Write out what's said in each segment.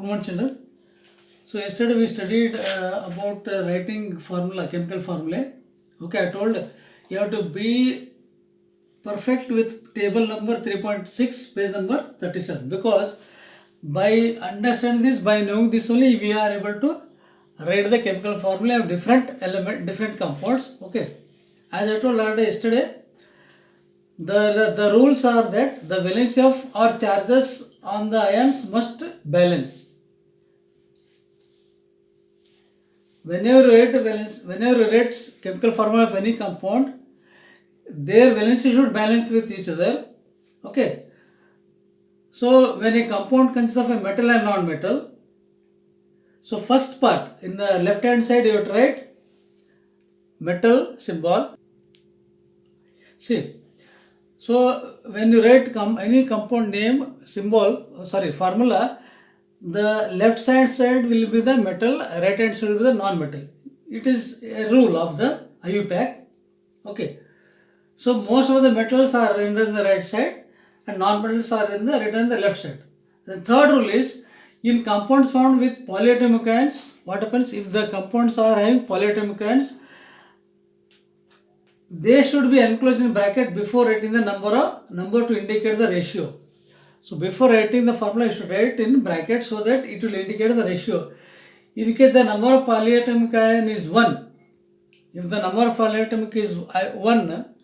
Good morning, children. So yesterday we studied about writing formula, chemical formulae. Okay, I told you have to be perfect with table number 3.6, page number 37. Because by understanding this, by knowing this only, we are able to write the chemical formula of different element, different compounds. Okay, as I told already yesterday, the rules are that the valency of or charges on the ions must balance. Whenever you write chemical formula of any compound, their valency should balance with each other. Okay. So when a compound consists of a metal and non-metal, so first part in the left hand side you have to write metal symbol. See, so when you write any compound name formula, the left side will be the metal, right hand side will be the non-metal. It is a rule of the IUPAC. Okay. So most of the metals are written on the right side and non-metals are written on the left side. The third rule is in compounds found with polyatomic ions, what happens if the compounds are having polyatomic ions, they should be enclosed in bracket before writing the number to indicate the ratio. So before writing the formula, you should write in bracket so that it will indicate the ratio. In case the number of polyatomic ion is 1, if the number of polyatomic is 1,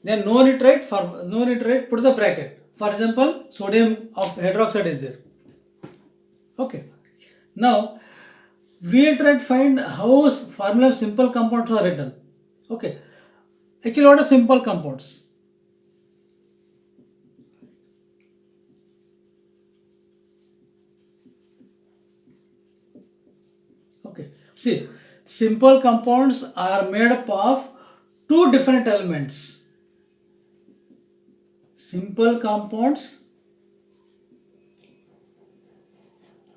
then no need to write, put the bracket. For example, sodium hydroxide is there. Okay. Now, we will try to find how formula of simple compounds are written. Okay. Actually, what are simple compounds? Okay. See, simple compounds are made up of two different elements. Simple compounds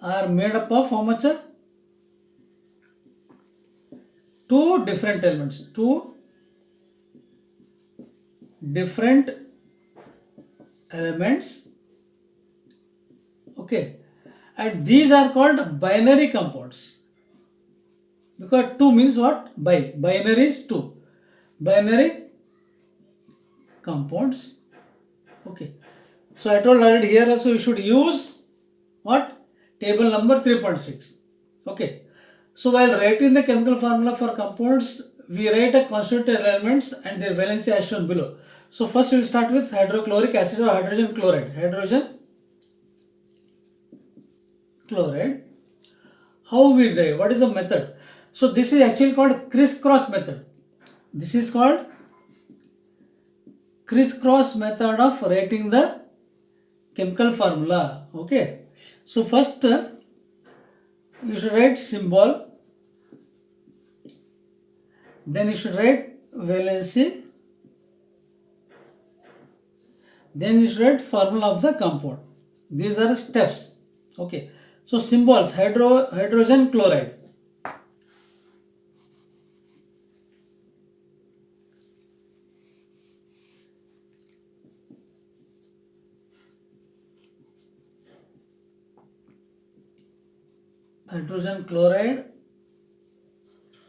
are made up of how much? Two different elements. Two different elements. Okay. And these are called binary compounds. Because 2 means what? Binary is 2. Binary compounds. Okay. So I told already here also you should use what? Table number 3.6. Okay. So while writing the chemical formula for compounds, we write a constituent elements and their valency as shown below. So first we will start with hydrochloric acid or hydrogen chloride. Hydrogen chloride. How we write? What is the method? So this is actually called crisscross method. This is called crisscross method of writing the chemical formula. Okay. So first you should write symbol, then you should write valency, then you should write formula of the compound. These are steps. Okay. So symbols, hydrogen chloride. Hydrogen chloride.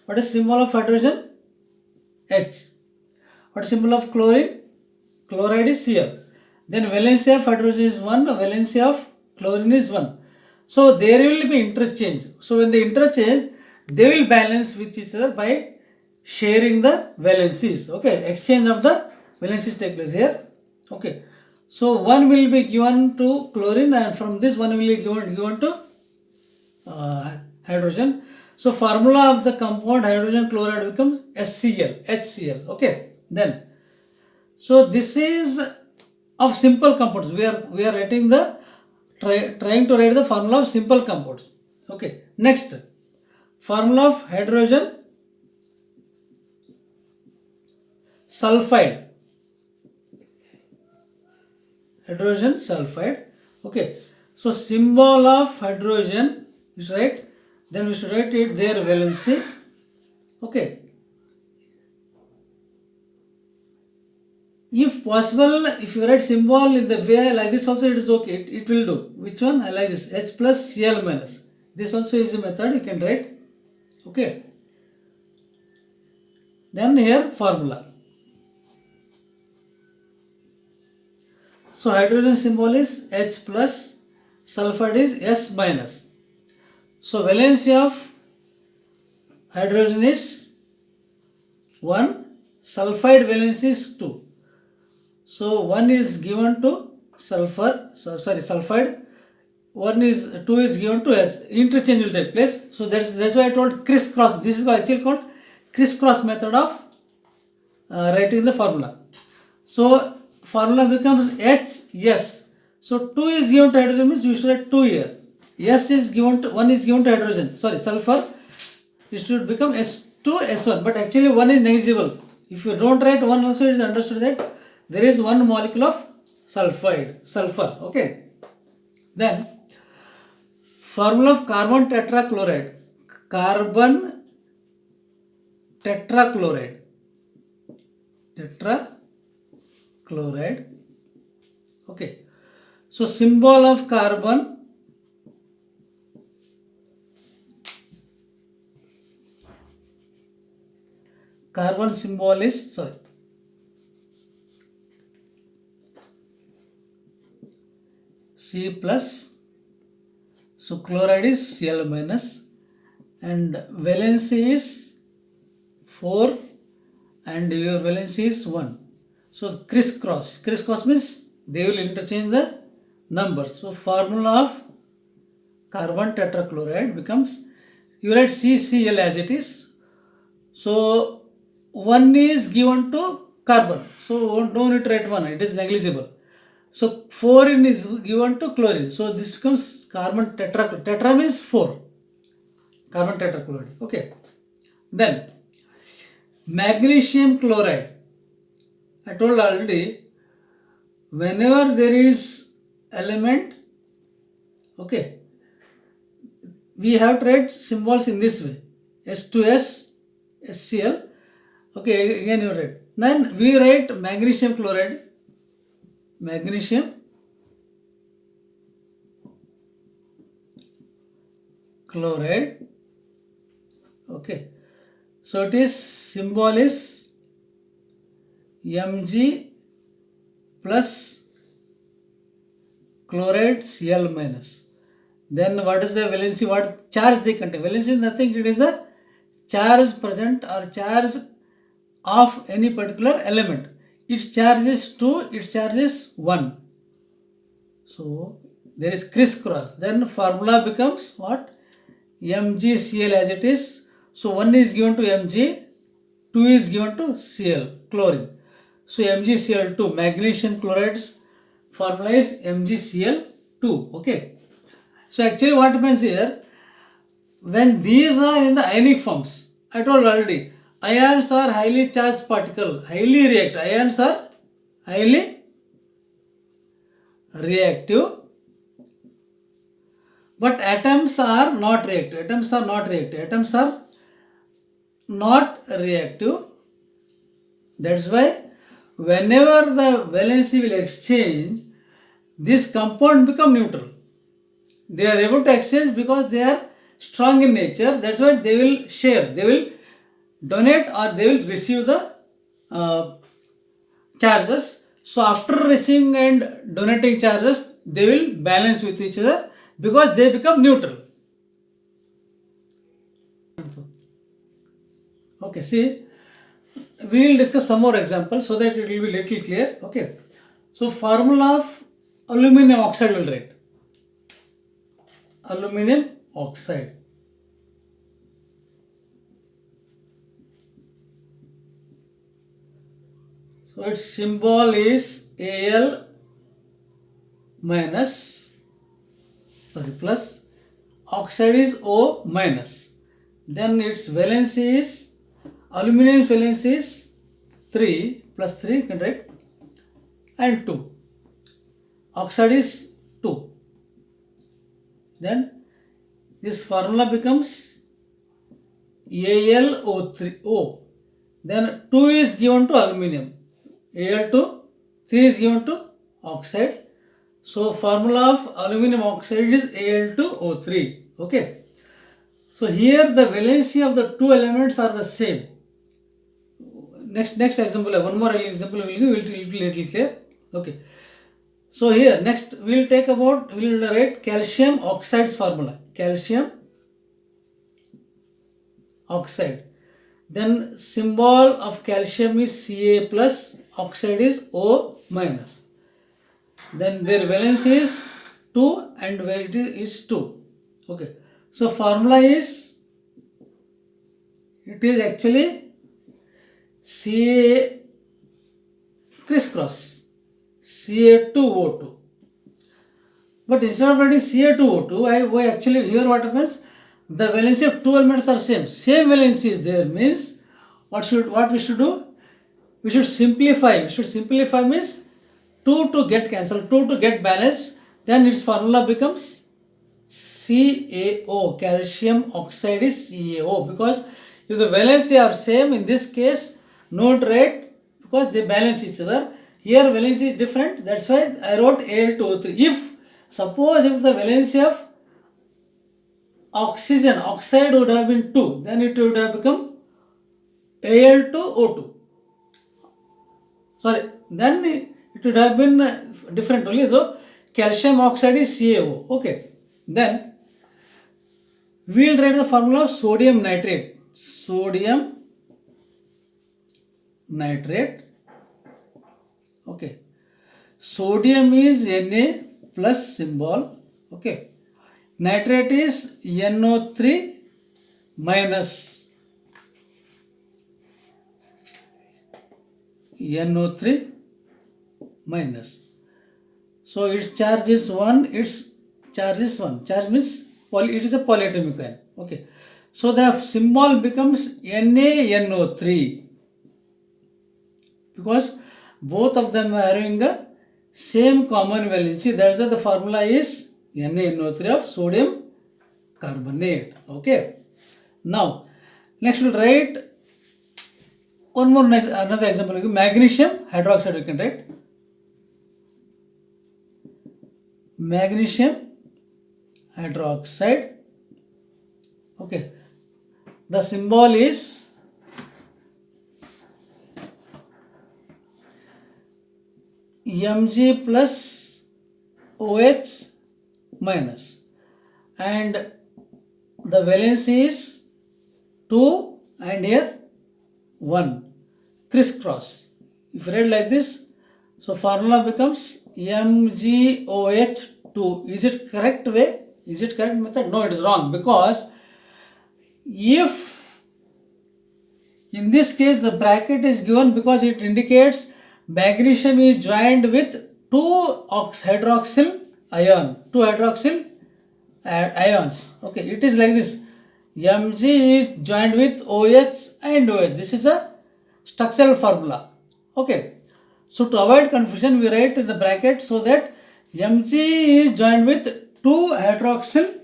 What is symbol of hydrogen? H. What is symbol of chlorine? Chloride is Cl. Then valency of hydrogen is 1, valency of chlorine is 1. So there will be interchange. So when they interchange, they will balance with each other by sharing the valencies. Okay, exchange of the valencies take place here. Okay, so 1 will be given to chlorine and from this 1 will be given to hydrogen. So formula of the compound hydrogen chloride becomes HCl. Okay. Then, so this is of simple compounds. We are writing the trying to write the formula of simple compounds. Okay. Next, formula of hydrogen sulfide. Hydrogen sulfide. Okay. So symbol of hydrogen is right. Then we should write it their valency. Okay. if possible, if you write symbol in the way like this also, it is okay, it will do. Which one? I like this, H plus Cl minus. This also is a method you can write. Okay. Then here formula. So hydrogen symbol is H plus, sulfide is S minus. So valency of hydrogen is 1, sulfide valency is 2. So 1 is given to sulfide, 2 is given to S. Interchange will take place. So that's why I told crisscross. This is actually called crisscross method of writing the formula. So formula becomes HS. So 2 is given to hydrogen means we should write 2 here. S is given to 1 is given to hydrogen. Sulfur. It should become S2 S1. But actually 1 is negligible. If you don't write 1 also, it is understood that there is 1 molecule of sulfur. Okay. Then formula of carbon tetrachloride. Carbon tetrachloride. Okay. So symbol of carbon symbol is C plus. So chloride is Cl minus, and valency is 4 and your valency is 1. So crisscross means they will interchange the numbers. So formula of carbon tetrachloride becomes, you write CCl as it is. So 1 is given to carbon. So no need to write 1, it is negligible. So 4 is given to chlorine. So this becomes carbon tetrachloride. Tetra means 4. Carbon tetrachloride. Okay. Then magnesium chloride. I told already, whenever there is element, okay, we have to write symbols in this way. S2S, SCl. Okay, again you write. Then we write magnesium chloride. Magnesium chloride. Okay. So it is symbol is Mg plus chloride Cl minus. Then what is the valency? What charge they contain? Valency is nothing. It is a charge present or charge of any particular element. Its charge is 2, its charge is 1. So there is crisscross. Then formula becomes what? MgCl as it is. So 1 is given to Mg, 2 is given to Cl, chlorine. So MgCl2, magnesium chloride's formula is MgCl2. Okay. So actually what happens here, when these are in the ionic forms, I told already, ions are highly charged particle, highly reactive. Ions are highly reactive, but atoms are not reactive. Atoms are not reactive. That's why whenever the valency will exchange, this compound become neutral. They are able to exchange because they are strong in nature. That's why they will share. They will donate or they will receive the charges. So after receiving and donating charges, they will balance with each other because they become neutral. Okay, see, we will discuss some more examples so that it will be little clear. Okay, so formula of aluminum oxide will write. Aluminum oxide. So its symbol is Al minus, plus, oxide is O minus. Then its valency is, aluminum valency is 3 plus 3 you can write, and 2. Oxide is 2. Then this formula becomes AlO3O. Then 2 is given to aluminum. Al to 3 is given to oxide. So formula of aluminum oxide is Al2O3. Okay. So here the valency of the two elements are the same. Next example, one more example will give little clear. Okay. So here next we will write calcium oxide's formula. Calcium oxide. Then symbol of calcium is Ca plus, oxide is O minus. Then their valence is 2 and where it is 2. Okay. So formula is, it is actually Ca crisscross, Ca2O2. But instead of writing Ca2O2, I actually here what happens, the valency of two elements are same. Same valency is there means what we should do? We should simplify. We should simplify means 2 to get cancelled, 2 to get balance. Then its formula becomes CaO. Calcium oxide is CaO, because if the valency are same, in this case note right, because they balance each other. Here valency is different. That's why I wrote Al2O3. If suppose if the valency of oxide would have been 2, then it would have become Al2O2. Sorry, then it would have been different only. So calcium oxide is CaO. Okay. Then we will write the formula of sodium nitrate. Sodium nitrate. Okay. Sodium is Na plus symbol. Okay. Nitrate is NO3 minus. NO3 minus. So its charge is 1, its charge is 1. Charge means it is a polyatomic ion. Okay. So the symbol becomes NaNO3, because both of them are having the same common valency. That's why the formula is NaNO3 of sodium carbonate. Okay. Now next we'll write one more another example. Magnesium hydroxide we can write. Magnesium hydroxide. Okay. The symbol is Mg plus OH minus, and the valency is 2 and here 1. Crisscross. If read like this, so formula becomes MgOH2. Is it correct way? Is it correct method? No, it is wrong, because if in this case the bracket is given because it indicates magnesium is joined with 2 hydroxyl ions. Okay, it is like this. Mg is joined with OH and OH. This is a structural formula. Okay. So to avoid confusion, we write in the bracket so that Mg is joined with 2 hydroxyl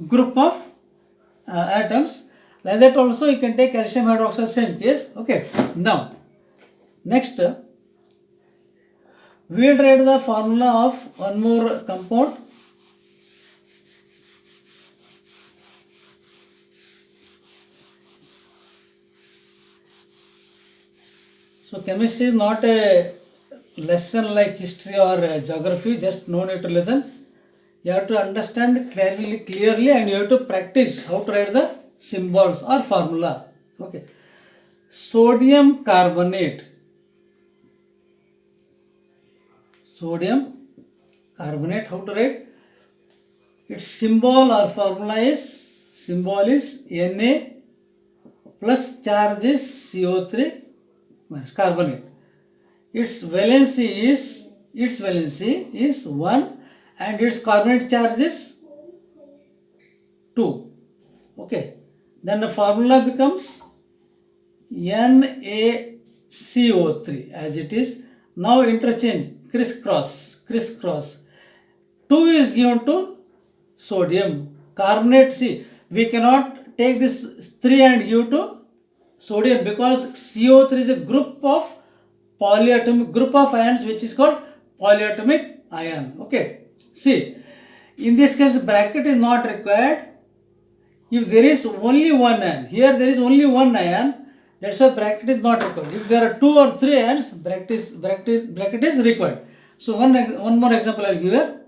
group of atoms. Like that also you can take calcium hydroxide, same case. Okay. Now, next we will write the formula of one more compound. So chemistry is not a lesson like history or geography, just no need to listen. You have to understand clearly and you have to practice how to write the symbols or formula. Okay. Sodium carbonate. Sodium carbonate, how to write? Its symbol or formula is, Na plus charge is CO3 minus carbonate. Its valency is 1 and its carbonate charge is 2. Okay. Then the formula becomes NaCO3 as it is. Now interchange, crisscross. 2 is given to sodium. Carbonate, see, we cannot take this 3 and give to sodium because CO3 is a group of polyatomic group of ions which is called polyatomic ion. Okay. See, in this case bracket is not required if there is only one ion. Here there is only one ion, that's why bracket is not required. If there are 2 or 3 ions, bracket is required. So one more example I will give here.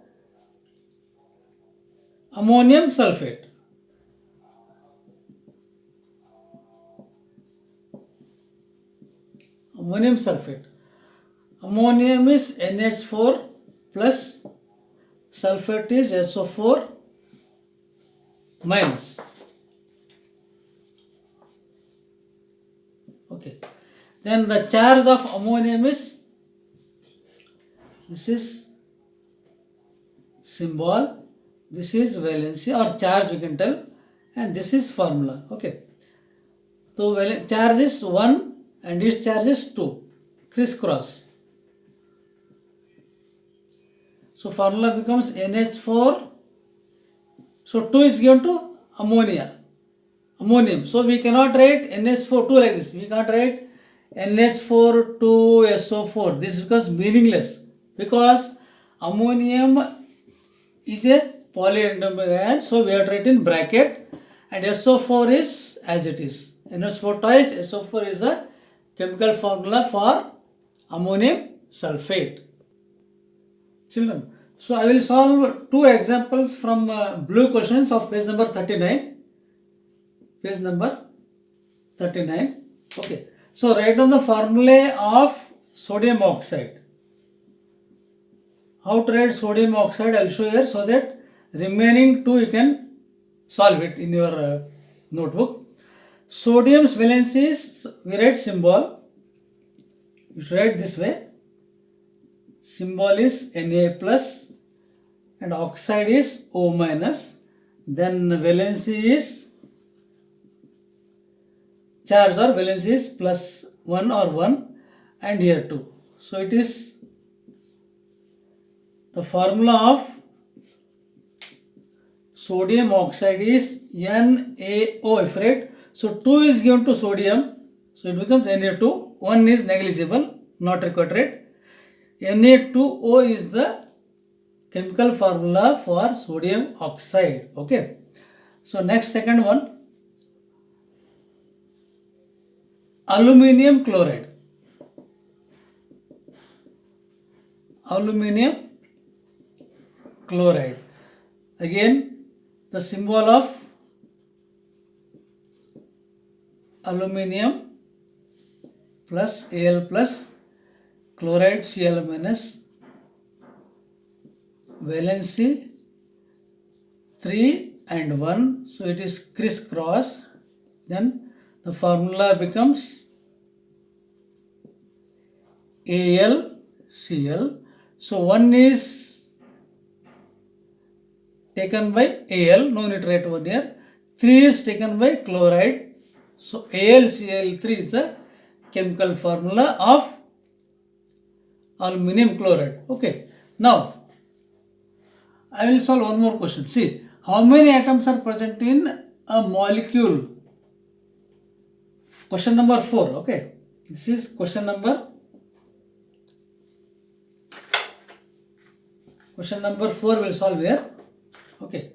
Ammonium sulfate. Ammonium sulfate. Ammonium is NH4 plus, sulfate is SO4 minus. Okay. Then the charge of ammonium is, this is symbol, this is valency or charge we can tell, and this is formula. Okay. So charge is 1 and its charge is 2, crisscross. So formula becomes NH4. So 2 is given to ammonium. So we cannot write NH4 2 like this. We can't write NH4 2 SO4. This becomes meaningless because ammonium is a polyatomic ion. So we have to write in bracket, and SO4 is as it is. NH4 twice, SO4 is a chemical formula for ammonium sulfate. Children, so I will solve 2 examples from blue questions of page number 39. Page number 39. Okay. So write down the formula of sodium oxide. How to write sodium oxide I will show here, so that remaining 2 you can solve it in your notebook. Sodium's valency is, we write symbol. You should write this way. Symbol is Na plus and oxide is O minus. Then valency is, charge or valency is plus 1 or 1 and here 2. So it is the formula of sodium oxide is NaO, if right. So 2 is given to sodium, so it becomes Na2. 1 is negligible, not required, right? Na2O is the chemical formula for sodium oxide. Okay. So next, second one, aluminium chloride. Aluminium chloride. Again, the symbol of aluminium plus Al plus, chloride Cl minus, valency 3 and 1, so it is crisscross. Then the formula becomes AlCl. So 1 is taken by Al, no need to write 1 here. 3 is taken by chloride. So AlCl3 is the chemical formula of aluminium chloride. Okay. Now I will solve one more question. See, how many atoms are present in a molecule? Question number 4. Okay. This is question number 4 will solve here. Okay.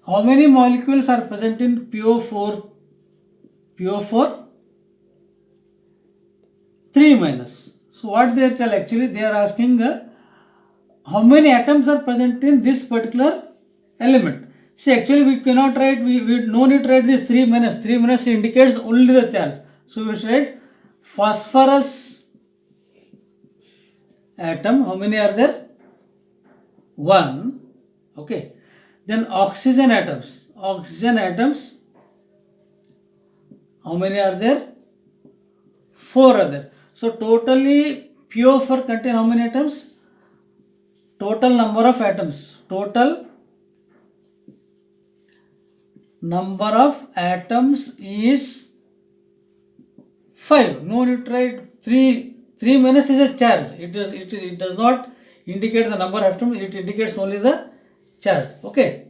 How many molecules are present in PO4? PO4 3 minus. So what they are telling, actually they are asking how many atoms are present in this particular element. See, actually we cannot write, we no need to write this 3 minus. 3 minus indicates only the charge. So we should write phosphorus atom. How many are there? 1. Okay. Then oxygen atoms. Oxygen atoms, how many are there? 4 are there. So totally PO4 contain how many atoms? Total number of atoms. Total number of atoms is 5. No need to write 3. 3 minus is a charge. It does not indicate the number of atoms. It indicates only the charge. Okay.